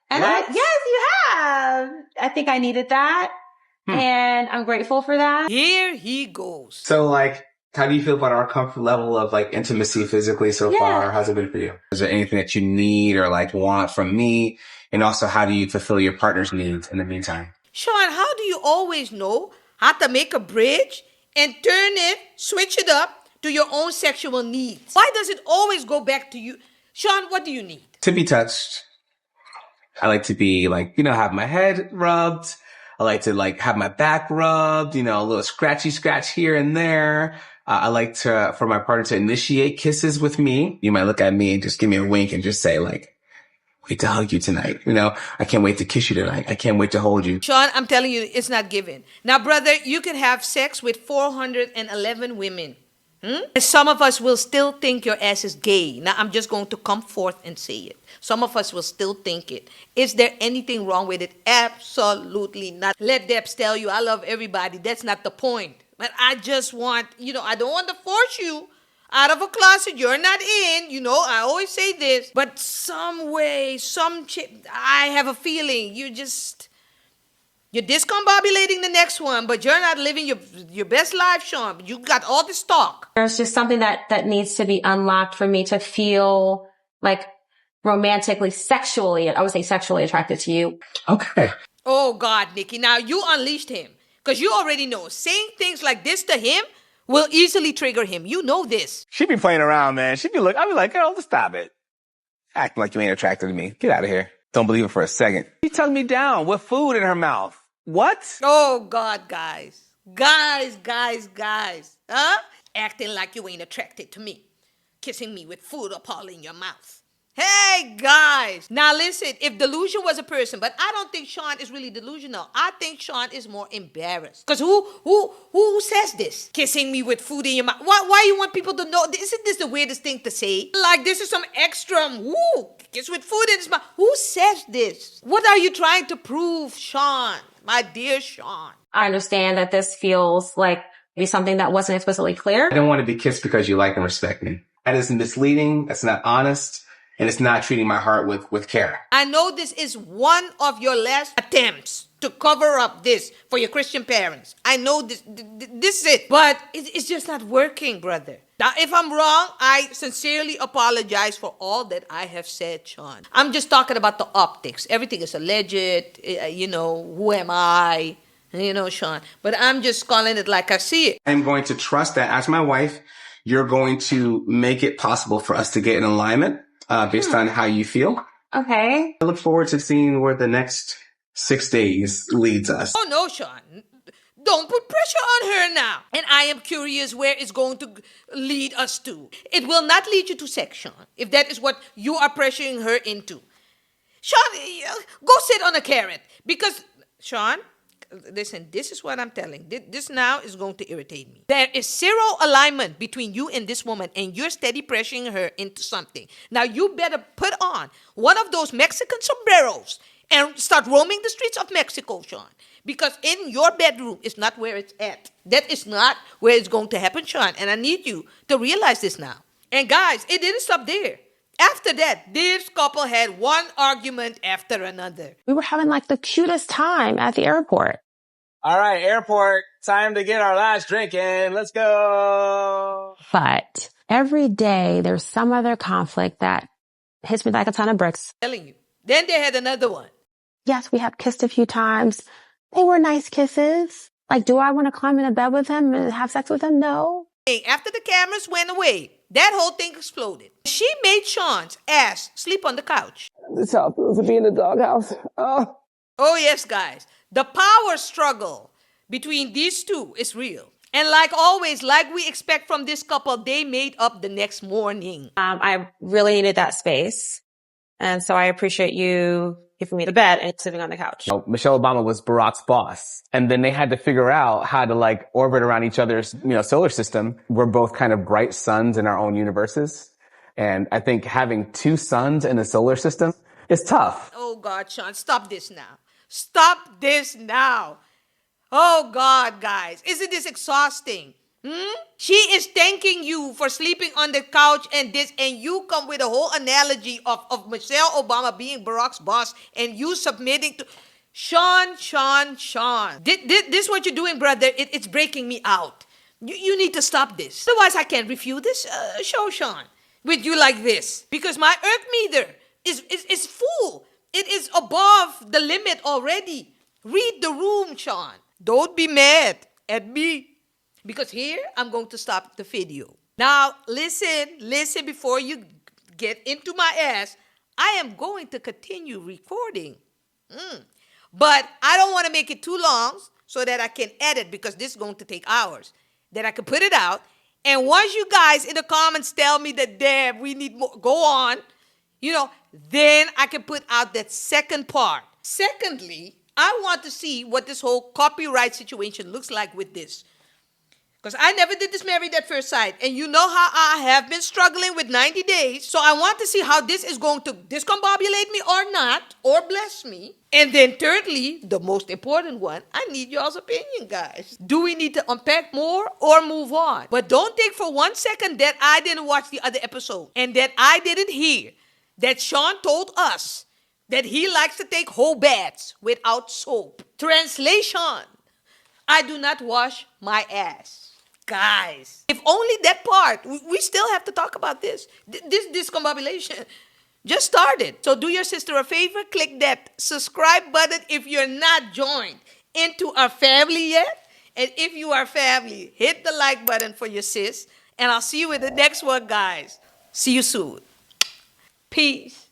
And yes, you have. I think I needed that. And I'm grateful for that. Here he goes. So, how do you feel about our comfort level of, intimacy physically so far? How's it been for you? Is there anything that you need or, want from me? And also, how do you fulfill your partner's needs in the meantime? Sean, how do you always know how to make a bridge and switch it up to your own sexual needs? Why does it always go back to you? Sean, what do you need? To be touched. I like to be, have my head rubbed. I like to have my back rubbed, a little scratchy scratch here and there. I like for my partner to initiate kisses with me. You might look at me and just give me a wink and just say wait to hug you tonight. I can't wait to kiss you tonight. I can't wait to hold you. Sean, I'm telling you, it's not given. Now, brother, you can have sex with 411 women. Some of us will still think your ass is gay. Now, I'm just going to come forth and say it. Some of us will still think it. Is there anything wrong with it? Absolutely not. Let Debs tell you, I love everybody. That's not the point. But I just want, I don't want to force you out of a closet you're not in. I always say this. But some way, I have a feeling you're discombobulating the next one, but you're not living your best life, Sean. You got all this talk. There's just something that needs to be unlocked for me to feel romantically, sexually attracted to you. Okay. Oh, God, Nikki. Now, you unleashed him. Because you already know saying things like this to him will easily trigger him. You know this. She be playing around, man. I'll be like, girl, stop it. Acting like you ain't attracted to me. Get out of here. Don't believe it for a second. She tongued me down with food in her mouth. What? Oh, God, guys. Guys. Huh? Acting like you ain't attracted to me. Kissing me with food up all in your mouth. Hey, guys. Now, listen, if delusion was a person, but I don't think Sean is really delusional. I think Sean is more embarrassed. Because who says this? Kissing me with food in your mouth. Why you want people to know? Isn't this the weirdest thing to say? Like, this is some extra, kiss with food in his mouth. Who says this? What are you trying to prove, Sean? My dear Sean. I understand that this feels like maybe something that wasn't explicitly clear. I don't want to be kissed because you like and respect me. That is misleading. That's not honest. And it's not treating my heart with care. I know this is one of your last attempts to cover up this for your Christian parents. I know this is it. But it's just not working, brother. Now, if I'm wrong, I sincerely apologize for all that I have said, Sean. I'm just talking about the optics. Everything is alleged. Who am I? Sean. But I'm just calling it like I see it. I'm going to trust that as my wife, you're going to make it possible for us to get in alignment. Based on how you feel. Okay. I look forward to seeing where the next 6 days leads us. Oh, no, Sean. Don't put pressure on her now. And I am curious where it's going to lead us to. It will not lead you to sex, Sean, if that is what you are pressuring her into. Sean, go sit on a carrot. Because, Sean, listen, this is what I'm telling. This now is going to irritate me. There is zero alignment between you and this woman, and you're steady pressuring her into something. Now, you better put on one of those Mexican sombreros and start roaming the streets of Mexico, Sean. Because in your bedroom is not where it's at. That is not where it's going to happen, Sean. And I need you to realize this now. And guys, it didn't stop there. After that, this couple had one argument after another. We were having like the cutest time at the airport. All right, airport. Time to get our last drink in. Let's go. But every day there's some other conflict that hits me like a ton of bricks. I'm telling you. Then they had another one. Yes, we have kissed a few times. They were nice kisses. Like, do I want to climb into bed with him and have sex with him? No. After the cameras went away, that whole thing exploded. She made Sean's ass sleep on the couch. This how it feels to be in the doghouse. Oh. Oh, yes, guys. The power struggle between these two is real. And like always, like we expect from this couple, they made up the next morning. I really needed that space. And so I appreciate you giving me the bed and sleeping on the couch. You know, Michelle Obama was Barack's boss. And then they had to figure out how to like orbit around each other's, solar system. We're both kind of bright suns in our own universes. And I think having two suns in the solar system is tough. Oh, God, Sean, stop this now. Stop this now. Oh, God, guys. Isn't this exhausting? She is thanking you for sleeping on the couch and you come with a whole analogy of Michelle Obama being Barack's boss and you submitting to... Sean. This what you're doing, brother. It's breaking me out. You need to stop this. Otherwise, I can't review this show, Sean, with you like this. Because my earth meter is full. It is above the limit already. Read the room, Sean. Don't be mad at me. Because here, I'm going to stop the video. Now, listen before you get into my ass. I am going to continue recording. But I don't want to make it too long so that I can edit because this is going to take hours. Then I can put it out. And once you guys in the comments tell me that, Deb, we need more, go on, then I can put out that second part. Secondly, I want to see what this whole copyright situation looks like with this. Because I never did this Married at First Sight. And you know how I have been struggling with 90 days. So I want to see how this is going to discombobulate me or not, or bless me. And then thirdly, the most important one, I need y'all's opinion, guys. Do we need to unpack more or move on? But don't think for 1 second that I didn't watch the other episode and that I didn't hear that Sean told us that he likes to take whole baths without soap. Translation, I do not wash my ass. Guys, if only that part, we still have to talk about this. This discombobulation just started. So do your sister a favor, click that subscribe button if you're not joined into our family yet. And if you are family, hit the like button for your sis. And I'll see you in the next one, guys. See you soon. Peace.